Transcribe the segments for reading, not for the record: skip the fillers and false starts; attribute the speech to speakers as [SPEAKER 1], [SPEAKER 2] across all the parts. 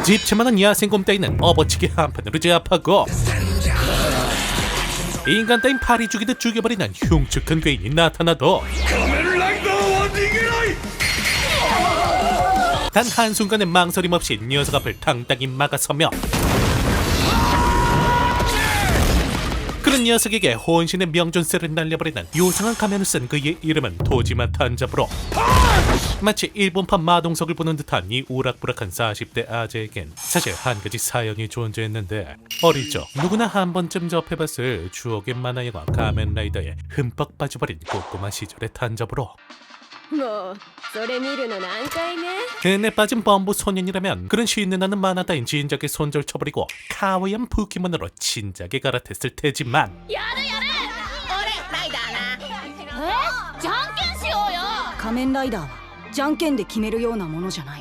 [SPEAKER 1] 집채만한 야생곰 따위는 업어치기 한판으로 제압하고 인간 따윈 파리 죽이듯 죽여버리는 흉측한 괴인이 나타나도 단 한순간의 망설임 없이 녀석 앞을 당당히 막아서며 그런 녀석에게 혼신의 명존세를 날려버리는 요상한 가면을 쓴 그의 이름은 도지마 탄자부로. 마치 일본판 마동석을 보는 듯한 이 우락부락한 40대 아재에겐 사실 한 가지 사연이 존재했는데, 어릴 적 누구나 한 번쯤 접해봤을 추억의 만화영화 가면라이더에 흠뻑 빠져버린 꼬꼬마 시절의 탄자부로. 그네 빠진 범부 소년이라면 그런 쉬는 나는 만화 따윈 진작에 손절 쳐버리고 카와이한 포켓몬으로 진작에 갈아탔을 테지만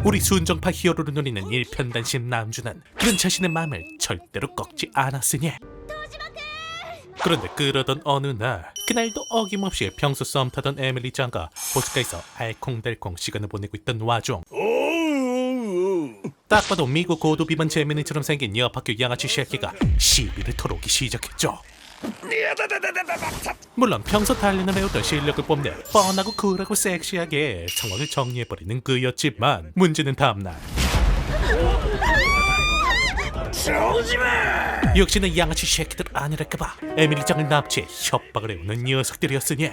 [SPEAKER 1] 우리 순정파 히어로를 노리는 일편단심 남주는 그런 자신의 마음을 절대로 꺾지 않았으니. 그런데 그러던 어느 날, 그날도 어김없이 평소 썸 타던 에밀리 짱과 호숫가에서 알콩달콩 시간을 보내고 있던 와중, 딱 봐도 미국 고도 비만 재민이처럼 생긴 옆학교 양아치 쉐키가 시비를 털어오기 시작했죠. 물론 평소 달리는 배우던 실력을 뽐내 뻔하고 쿨하고 섹시하게 상황을 정리해버리는 그였지만, 문제는 다음날 역시나 양아치 쉐키들 아니랄까봐 에밀리 짱을 납치해 협박을 해오는 녀석들이었으니.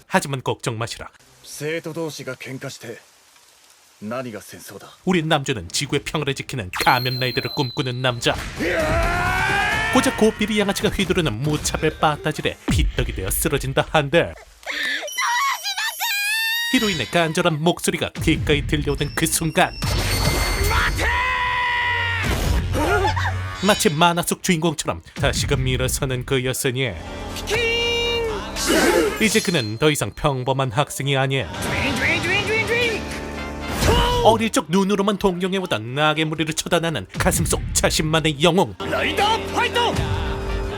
[SPEAKER 1] 하지만 걱정 마시라. 우리 남주는 지구의 평화를 지키는 가면라이더를 꿈꾸는 남자. 고작 고삐리 양아치가 휘두르는 무차별 빠따질에 피떡이 되어 쓰러진다 한들, 히로인의 간절한 목소리가 귓가에 들려오던 그 순간, 마치 만화 속 주인공처럼 다시금 일어서는 그였으니 이제 그는 더 이상 평범한 학생이 아니야. 어릴 적 눈으로만 동경해보던 낙의 무리를 쳐다나는 가슴속 자신만의 영웅.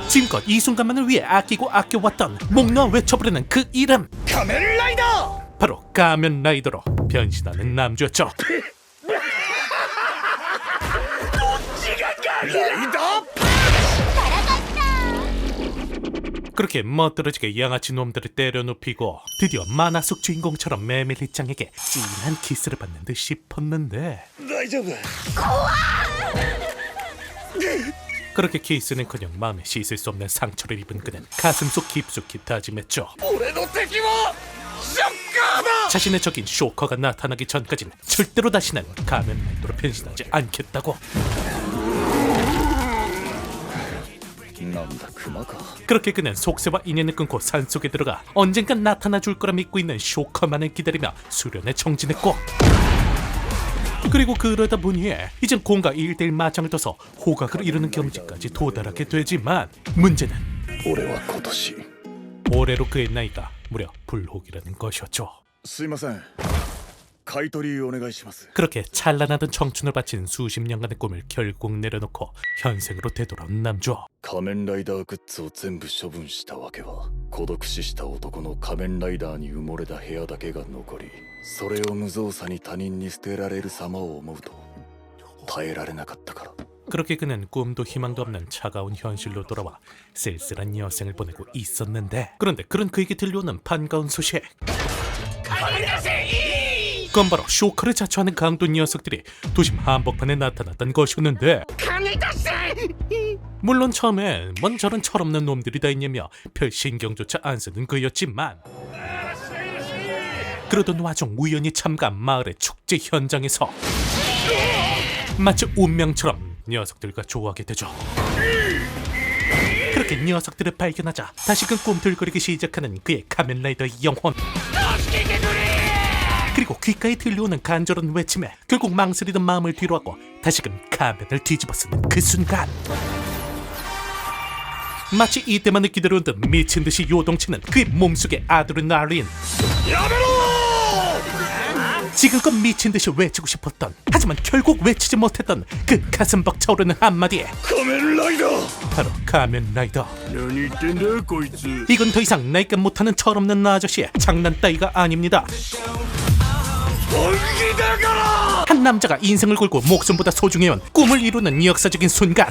[SPEAKER 1] 지금껏 이 순간만을 위해 아끼고 아껴왔던 목 놓아 외쳐부르는 그 이름, 가면라이더! 바로 가면라이더로 변신하는 남주였죠. 그렇게 멋들어지게 양아치 놈들을 때려눕히고 드디어 만화 속 주인공처럼 메밀리짱에게 진한 키스를 받는 듯 싶었는데, 그렇게 키스는커녕 마음에 씻을 수 없는 상처를 입은 그는 가슴속 깊숙이 다짐했죠. 자신의 적인 쇼커가 나타나기 전까지는 절대로 다시는 가면라이더로 변신하지 않겠다고. 그렇게 그는 속세와 인연을 끊고 산속에 들어가 언젠간 나타나 줄 거라 믿고 있는 쇼커만을 기다리며 수련에 정진했고, 그리고 그러다 보니 이젠 공과 1대1 맞짱을 떠서 호각을 이루는 경지까지 도달하게 되지만, 문제는 올해로 그의 나이가 무려 불혹이라는 것이었죠. 그렇게 찬란하던 청춘을 바친 수십 년간의 꿈을 결국 내려놓고 현생으로 되돌아온 남주.
[SPEAKER 2] 仮面ライダーグッズを全部処分したわけは、孤独死した男の仮面ライダーに埋もれた部屋だけが残り、それを無造作に他人に捨てられる様を思うと耐えられなかったから。
[SPEAKER 1] 그렇게 그는 꿈도 희망도 없는 차가운 현실로 돌아와 쓸쓸한 여생을 보내고 있었는데, 그런데 그런 그에게 들려오는 반가운 소식. 그건 바로 쇼커를 자처하는 강도 녀석들이 도심 한복판에 나타났던 것이었는데, 물론 처음엔 뭔 저런 철없는 놈들이 다 있냐며 별 신경조차 안 쓰는 그였지만, 그러던 와중 우연히 참가한 마을의 축제 현장에서 마치 운명처럼 녀석들과 조우하게 되죠. 그렇게 녀석들을 발견하자 다시금 꿈틀거리기 시작하는 그의 가면라이더의 영혼, 그리고 귓가에 들려오는 간절한 외침에 결국 망설이던 마음을 뒤로하고 다시금 가면을 뒤집어쓰는 그 순간, 마치 이때만을 기다려온 듯 미친듯이 요동치는 그의 몸속의 아드레날린. 지금껏 미친 듯이 외치고 싶었던, 하지만 결국 외치지 못했던 그 가슴 벅차오르는 한마디에
[SPEAKER 2] 仮面ライダー
[SPEAKER 1] 바로 가면라이더.
[SPEAKER 2] 何言ってんだこいつ
[SPEAKER 1] 이건 더 이상 나이가 못하는 철없는 아저씨의 장난 따위가 아닙니다.
[SPEAKER 2] 本気だから
[SPEAKER 1] 한 남자가 인생을 걸고 목숨보다 소중해온 꿈을 이루는 역사적인 순간,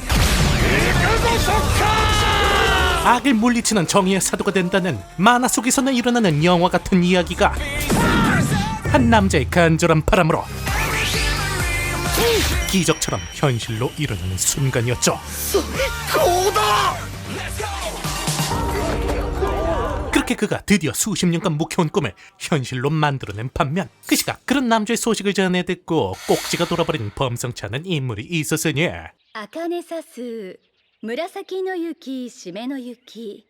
[SPEAKER 1] 악을 물리치는 정의의 사도가 된다는 만화 속에서는 일어나는 영화 같은 이야기가 한 남자의 간절한 바람으로 기적처럼 현실로 일어나는 순간이었죠. 그렇게 그가 드디어 수십 년간 묵혀온 꿈을 현실로 만들어낸 반면, 그 시각 그런 남자의 소식을 전해 듣고 꼭지가 돌아버린 범상치 않은 인물이 있었으니
[SPEAKER 3] 茜さす紫の雪締めの雪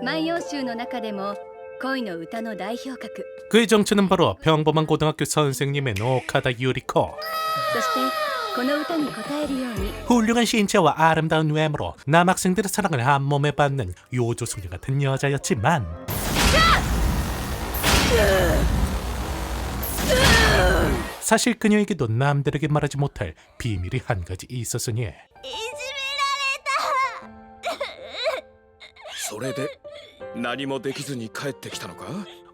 [SPEAKER 3] 万葉集の中でも恋の歌の代表格
[SPEAKER 1] 그의 정체는 바로 평범한 고등학교 선생님의 오카다 유리코.
[SPEAKER 3] そしてこの歌に応えるように
[SPEAKER 1] 훌륭한 신체와 아름다운 외모로 남학생들의 사랑을 한 몸에 받는 요조숙녀 같은 여자였지만, 사실 그녀에게도 남들에게 말하지 못할 비밀이 한 가지 있었으니
[SPEAKER 2] それで何もできずに帰ってきたのか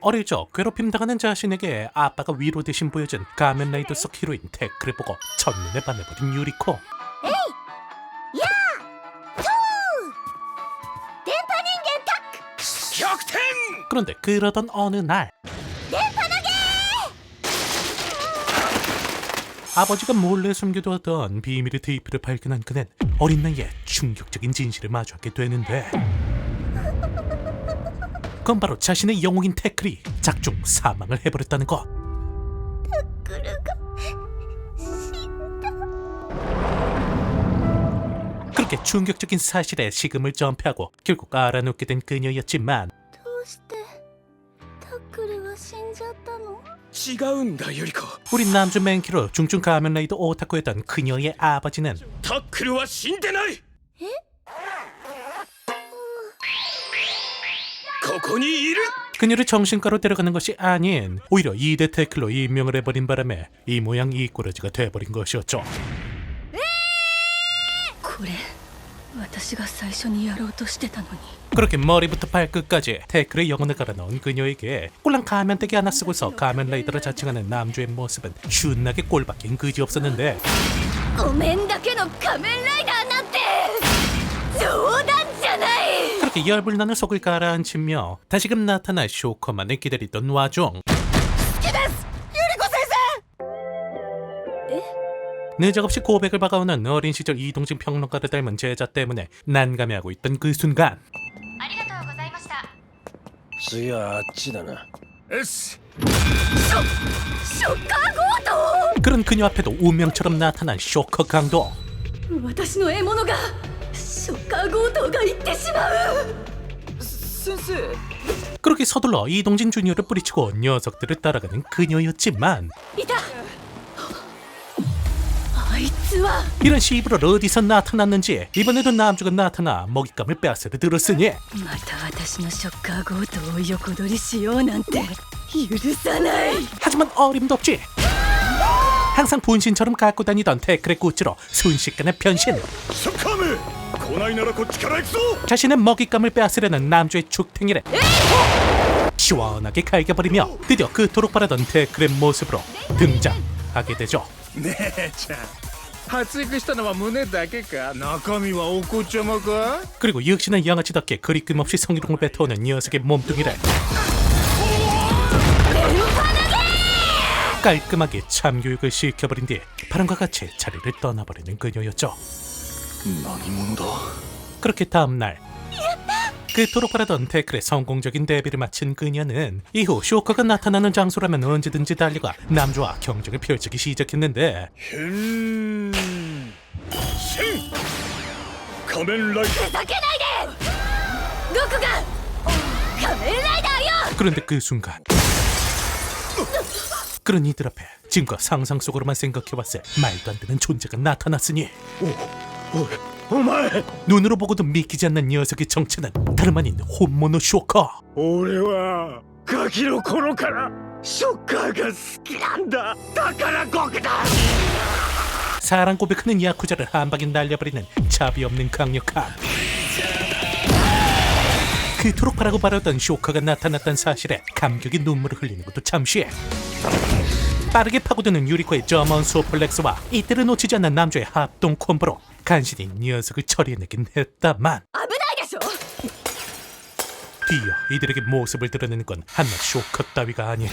[SPEAKER 1] 어릴 적 괴롭힘 당하는 자신에게 아빠가 위로 대신 보여준 가면라이더 속 히로인 태크를 보고 첫눈에 반해버린 유리코. 그런데 그러던 어느 날 아버지가 몰래 숨겨두었던 비밀의 테이프를 발견한 그는 어린 나이에 충격적인 진실을 마주하게 되는데, 그건 바로 자신의 영웅인 태클이 작중 사망을 해버렸다는 것. 그렇게 충격적인 사실에 식음을 전폐하고 결국 알아놓게 된 그녀였지만,
[SPEAKER 3] どうしてタックルは死んじゃったの
[SPEAKER 2] 違うんだユリコ
[SPEAKER 1] 우리 남주 맨키로 중증 가면라이더 오타쿠였던 그녀의 아버지는
[SPEAKER 2] タックルは死んでないここにいる
[SPEAKER 1] 그녀를 정신과로 데려가는 것이 아닌 오히려 2대 태클로 임명을 해버린 바람에 이 모양 이 꼴어지가 돼버린 것이었죠.
[SPEAKER 3] これ私が最初にやろうとしてたのに
[SPEAKER 1] 그렇게 머리부터 발끝까지 태클의 영혼을 갈아넣은 그녀에게 꼴랑 가면대기 하나 쓰고서 가면라이더를 자칭하는 남주의 모습은 슌나게 꼴밖엔 그지없었는데,
[SPEAKER 3] お面だけの仮面ライダーなんて冗談じゃない
[SPEAKER 1] 그렇게 열불나는 속을 가라앉히며 다시금 나타날 쇼커만을 기다리던 와중 느적없이 고백을 박아오는 어린 시절 이동진 평론가를 닮은 제자 때문에 난감해하고 있던 그 순간
[SPEAKER 3] ありがとうございました
[SPEAKER 4] 次はあっちだな。
[SPEAKER 2] よし
[SPEAKER 3] ショッカー強
[SPEAKER 1] 그런 그녀 앞에도 운명처럼 나타난 쇼커 강도.
[SPEAKER 3] 盗私の獲物がショッカー強盗が行ってしまう
[SPEAKER 1] 그렇게 서둘러 이동진 주니어를 뿌리치고 녀석들을 따라가는 그녀였지만,
[SPEAKER 3] いたあいつは
[SPEAKER 1] 이런 시브를 어디서 나타났는지 이번에도 남주가 나타나 먹잇감을 빼앗으려 들었으니
[SPEAKER 3] また私のショッカー強盗を横取りしようなんて許さない
[SPEAKER 1] 하지만 어림도 없지. 항상 분신처럼 갖고 다니던 태클의 구찌로 순식간에 변신.
[SPEAKER 2] ショッカーム来ないならこっちから行くぞ
[SPEAKER 1] 자신의 먹잇감을 빼앗으려는 남주의 죽탱이를 시원하게 갈겨버리며 드디어 그토록 바라던 태클의 모습으로 등장하게 되죠.
[SPEAKER 4] 姉ちゃん発育したのは胸だけか中身はお子ちゃまか
[SPEAKER 1] 그리고 역시나 양아치답게 그리낌 없이 성희롱을 뱉어오는 녀석의 몸뚱이를 깔끔하게 참교육을 시켜버린 뒤 바람과 같이 자리를 떠나버리는 그녀였죠.
[SPEAKER 2] 何者だ
[SPEAKER 1] 그렇게 다음날 그토록 바라던 태클의 성공적인 데뷔를 마친 그녀는 이후 쇼커가 나타나는 장소라면 언제든지 달려가 남주와 경쟁을 펼치기 시작했는데
[SPEAKER 2] 変身仮面ライダー
[SPEAKER 3] ふざけないでどこが仮面ライダーよ
[SPEAKER 1] 그런데 그 순간 그런 이들 앞에 지금껏 상상 속으로만 생각해왔을 말도 안 되는 존재가 나타났으니
[SPEAKER 4] お前
[SPEAKER 1] 눈으로 보고도 믿기지 않는 녀석의 정체는 다름 아닌 혼모노 쇼커.
[SPEAKER 4] 俺はガキの頃からショッカーが好きなんだ。だから極だ。
[SPEAKER 1] 사랑 고백하는 야쿠자를 한 방에 날려버리는 차비 없는 강력함. 그토록 바라고 바랐던 쇼커가 나타났던 사실에 감격의 눈물을 흘리는 것도 잠시. 빠르게 파고드는 유리코의 저먼 소플렉스와 이때를 놓치지 않는 남주의 합동 콤보로 간신히 녀석을 처리해내긴 했다만
[SPEAKER 3] 危ないでしょ。
[SPEAKER 1] 뒤이어 이들에게 모습을 드러내는 건 한낱 쇼커 따위가 아니야.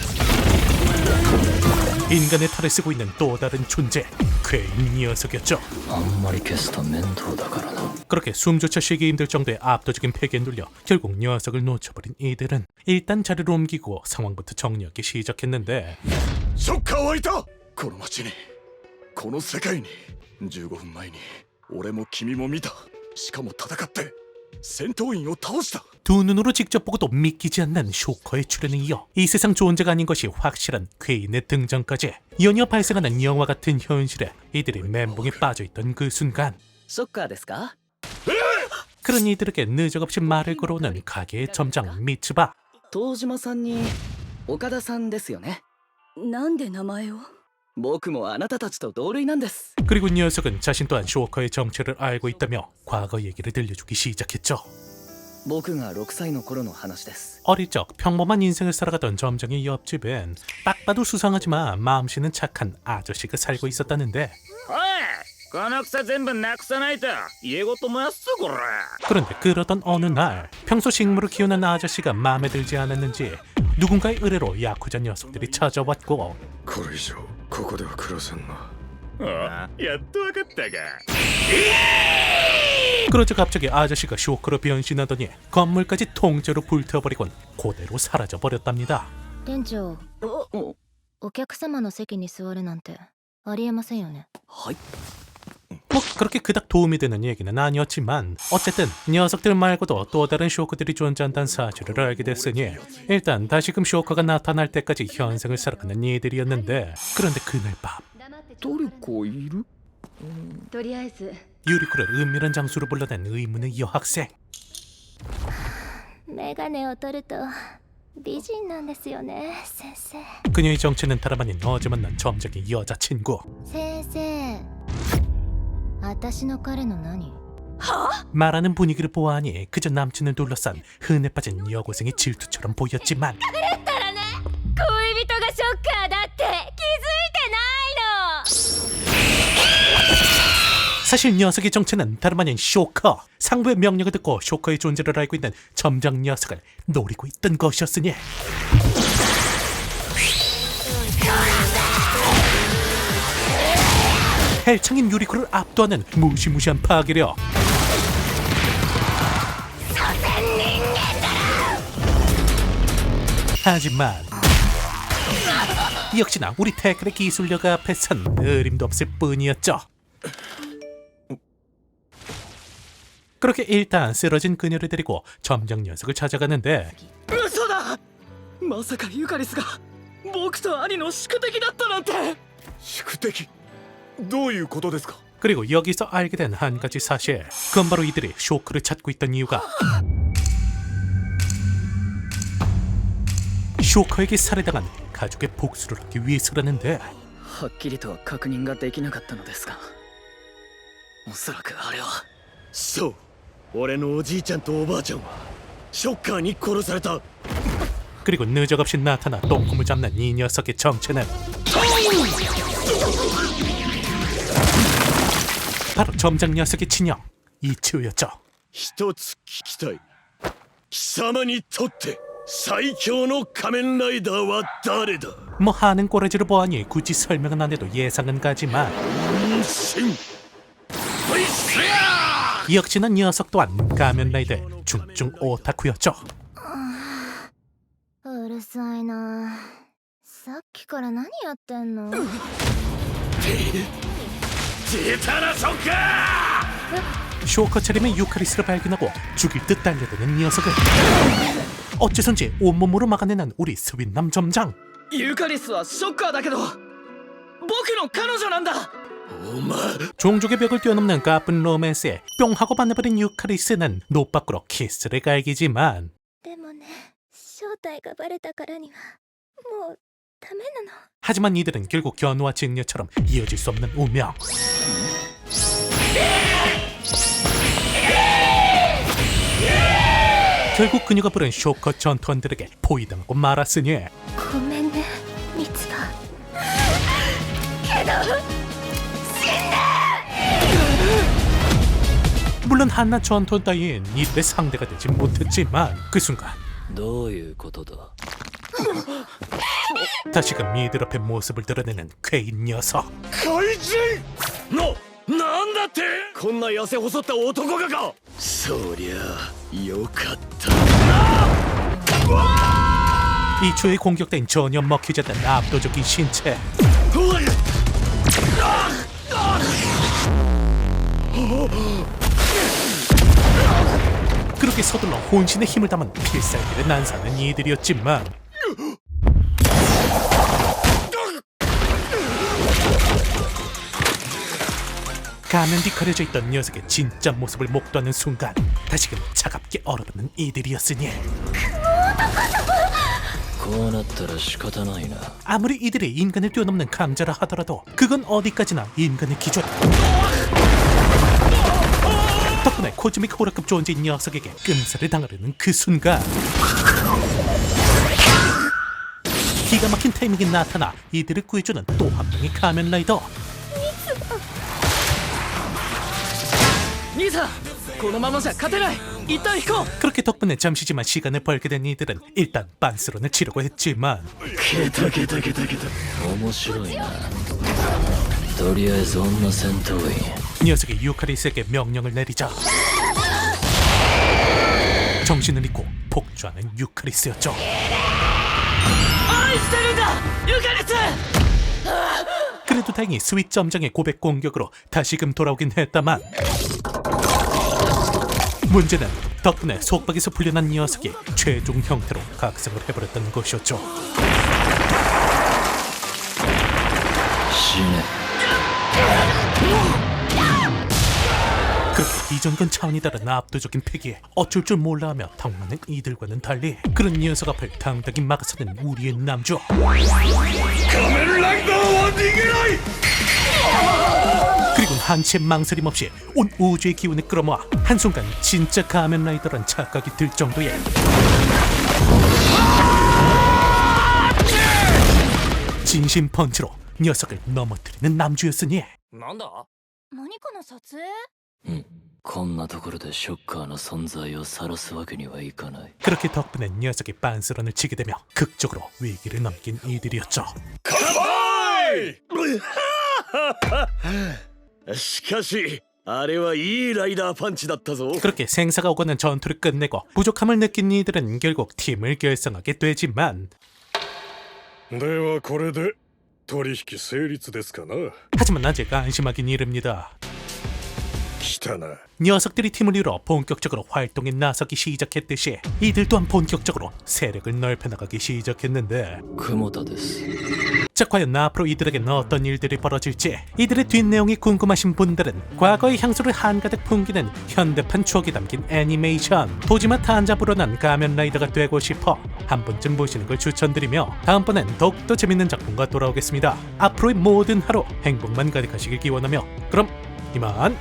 [SPEAKER 1] 인간의 탈을 쓰고 있는 또 다른 존재, 괴인 녀석이었죠.
[SPEAKER 5] あんまり消すと面倒だからな。
[SPEAKER 1] 그렇게 숨조차 쉬기 힘들 정도의 압도적인 패기에 눌려 결국 녀석을 놓쳐버린 이들은 일단 자리를 옮기고 상황부터 정리하기 시작했는데
[SPEAKER 2] ショッカーはいた。この町に、この世界に。15分前に俺も君も見た。しかも戦って戦闘員を倒した。
[SPEAKER 1] 두 눈으로 직접 보고도 믿기지 않는 쇼커의 출연에 이어 이 세상 존재가 아닌 것이 확실한 괴인의 등장까지 연이어 발생하는 영화 같은 현실에 이들이 멘붕에 빠져있던 그 순간
[SPEAKER 5] ショッカーですか？
[SPEAKER 1] 그런 이들에게 느적없이 말을 걸어오는 가게의 점장 미츠바.
[SPEAKER 5] 東島さんに岡田さんですよね。
[SPEAKER 3] なんで名前を。
[SPEAKER 5] 僕もあなたたちと同類なんです。
[SPEAKER 1] 그리고 녀석은 자신 또한 쇼커의 정체를 알고 있다며 과거 얘기를 들려주기 시작했죠.
[SPEAKER 5] 僕が6歳の頃の話です。
[SPEAKER 1] 어릴 적 평범한 인생을 살아가던 점장의 옆집엔 딱 봐도 수상하지만 마음씨는 착한 아저씨가 살고 있었다는데
[SPEAKER 4] おい、この草全部なくさないと家ごと燃やすぞこら。
[SPEAKER 1] 그런데 그러던 어느 날 평소 식물을 키우는 아저씨가 마음에 들지 않았는지 누군가의 의뢰로 야쿠자 녀석들이 찾아왔고
[SPEAKER 2] これ以上ここでは暮らせんな。
[SPEAKER 4] あ、やっとわかったか。
[SPEAKER 1] 그러자 갑자기 아저씨가 쇼크로 변신하더니 건물까지 통째로 불태워버리곤 그대로 사라져버렸답니다.
[SPEAKER 6] 店長、お客様の席に座るなんてありえませんよね。
[SPEAKER 5] はい。
[SPEAKER 1] 뭐 그렇게 그닥 도움이 되는 얘기는 아니었지만 어쨌든 녀석들 말고도 또 다른 쇼크들이 존재한다는 사실을 알게 됐으니 일단 다시금 쇼크가 나타날 때까지 현생을 살아가는 이들이었는데 그런데 그날 밤
[SPEAKER 5] 誰かいる？
[SPEAKER 3] とりあえず
[SPEAKER 1] 유리코를 은밀한 장소로 불러낸 의문의 여학생.
[SPEAKER 6] メガネを取ると美人なんですよね、先生。
[SPEAKER 1] 그녀의 정체는 다름 아닌 어제 만난 점장의 여자친구.
[SPEAKER 6] 先生、私の彼の何？
[SPEAKER 1] 말하는 분위기를 보아하니 그저 남친을 둘러싼 흔해 빠진 여고생의 질투처럼 보였지만
[SPEAKER 3] 恋人がショッカーだって気づいてないの。
[SPEAKER 1] 사실 녀석의 정체는 다름 아닌 쇼커. 상부의 명령을 듣고 쇼커의 존재를 알고 있는 점장 녀석을 노리고 있던 것이었으니 헬창인 유리코를 압도하는 무시무시한 파괴력. 하지만 역시나 우리 태클의 기술력 앞에선 어림도 없을 뿐이었죠. 그렇게 일단 쓰러진 그녀를 데리고 점장 녀석을 찾아가는데
[SPEAKER 5] 嘘だ！まさかユカリスが僕と兄の宿敵だったなんて。
[SPEAKER 2] 宿敵。どういうことですか。
[SPEAKER 1] 그리고 여기서 알게 된 한 가지 사실. 그건 바로 이들이 쇼크를 찾고 있던 이유가 쇼커에게 살해당한 가족의 복수를 하기 위해서라는데
[SPEAKER 5] はっきりとは確認ができなかったのですが、おそらくあれは。
[SPEAKER 2] そう。俺のおじいちゃんとおばあちゃんはショッカーに殺された。
[SPEAKER 1] 그리고 느적없이 나타나 똥꿈을 잡는 이 녀석의 정체는 바로 점장 녀석의 친형 이치우였죠.
[SPEAKER 2] 一つ聞きたい。貴様にとって最強の仮面ライダーは誰だ。
[SPEAKER 1] 뭐 하는 꼬라지를 보아니 굳이 설명은 안 해도 예상은 가지만
[SPEAKER 2] 真。
[SPEAKER 1] 역시나 녀석 또한 가면라이더의 중증 오타쿠였죠.
[SPEAKER 6] うるさいな。さっきから何やってんの？
[SPEAKER 2] 出たなショッカー。
[SPEAKER 1] 쇼커 차림의 유카리스를 발견하고 죽일 듯 달려드는 녀석을 어째선지 온몸으로 막아내는 우리 스윗남 점장.
[SPEAKER 5] ユカリスはショッカーだけど僕の彼女なんだ。
[SPEAKER 2] お前。
[SPEAKER 1] 종족의 벽을 뛰어넘는 까쁜 로맨스에 뿅 하고 반해버린 유카리스는 노 밖으로 키스를 갈기지만
[SPEAKER 6] でもね、正体がバレたからにはもうダメなの。
[SPEAKER 1] 하지만 이들은 결국 견우와 직녀처럼 이어질 수 없는 운명. 결국 그녀가 부른 쇼커 전투원들에게 포위당하고 말았으니
[SPEAKER 6] ごめんねミツバ。
[SPEAKER 1] 물론 한낱 전투원 따윈 이들의 상대가 되지 못했지만 그 순간
[SPEAKER 2] どういうことだ
[SPEAKER 1] 다시금 이들 앞에 모습을 드러내는 괴인 녀석.
[SPEAKER 4] なんだってこんな痩せ細った男がか
[SPEAKER 2] そりゃよかった
[SPEAKER 1] 이초의 공격 따윈 전혀 먹히지 않는 압도적인 신체. 그렇게 서둘러 혼신의 힘을 담은 필살기를 난사하는 이들이었지만 가면 뒤 가려져 있던 녀석의 진짜 모습을 목도하는 순간 다시금 차갑게 얼어붙는 이들이었으니
[SPEAKER 2] こうなったら仕方ないな
[SPEAKER 1] 아무리 이들이 인간을 뛰어넘는 강자라 하더라도 그건 어디까지나 인간의 기준. 덕분에 코즈믹 호러급 존재인 녀석에게 끔살을 당하려는 그 순간 기가 막힌 타이밍이 나타나 이들을 구해주는 또 한 명의 가면라이더.
[SPEAKER 5] 兄さんこのままじゃ勝てない。一旦引こう。
[SPEAKER 1] 그렇게 덕분에 잠시지만 시간을 벌게 된 이들은 일단 빤스런을 치려고 했지만
[SPEAKER 2] 面白いなとりあえず女戦闘員
[SPEAKER 1] 녀석이 유카리스에게 명령을 내리자 정신을 잃고 폭주하는 유카리스였죠.
[SPEAKER 5] 愛してるんだユカリス。
[SPEAKER 1] 그래도 다행히 스윗 점장의 고백 공격으로 다시금 돌아오긴 했다만 문제는 덕분에 속박에서 풀려난 녀석이 최종 형태로 각성을 해버렸던 것이었죠.
[SPEAKER 2] 死ね
[SPEAKER 1] 그렇게 이전건 차원이 다른 압도적인 패기에 어쩔 줄 몰라하며 당하는 이들과는 달리 그런 녀석 앞을 당당히 막아서는 우리의 남주.
[SPEAKER 4] 仮面ライダーは逃げない
[SPEAKER 1] 그리고 한치 망설임 없이 온 우주의 기운을 끌어모아 한순간 진짜 가면라이더란 착각이 들 정도의 진심 펀치로 녀석을 넘어뜨리는 남주였으니
[SPEAKER 4] なんだ
[SPEAKER 6] 何かの撮影？
[SPEAKER 2] うんこんなところでショッカーの存在を晒すわけにはいかない
[SPEAKER 1] 그렇게 덕분에 녀석이 빤스런을 치게 되며 극적으로 위기를 넘긴 이들이었죠.
[SPEAKER 7] しかしあれはいいライダーパンチだったぞ
[SPEAKER 1] 그렇게 생사가 오가는 전투를 끝내고 부족함을 느낀 이들은 결국 팀을 결성하게 되지만
[SPEAKER 7] ではこれで取引成立ですかな
[SPEAKER 1] 하지만 아직 안심하긴 이릅니다.
[SPEAKER 7] 来たな
[SPEAKER 1] 녀석들이 팀을 이뤄 본격적으로 활동에 나서기 시작했듯이 이들 또한 본격적으로 세력을 넓혀나가기 시작했는데
[SPEAKER 2] 久保田です
[SPEAKER 1] 자, 과연 앞으로 이들에게는 어떤 일들이 벌어질지 이들의 뒷내용이 궁금하신 분들은 과거의 향수를 한가득 풍기는 현대판 추억이 담긴 애니메이션 도지마 탄자부로 난 가면라이더가 되고 싶어 한 번쯤 보시는 걸 추천드리며 다음번엔 더욱더 재밌는 작품과 돌아오겠습니다. 앞으로의 모든 하루 행복만 가득하시길 기원하며 그럼 이만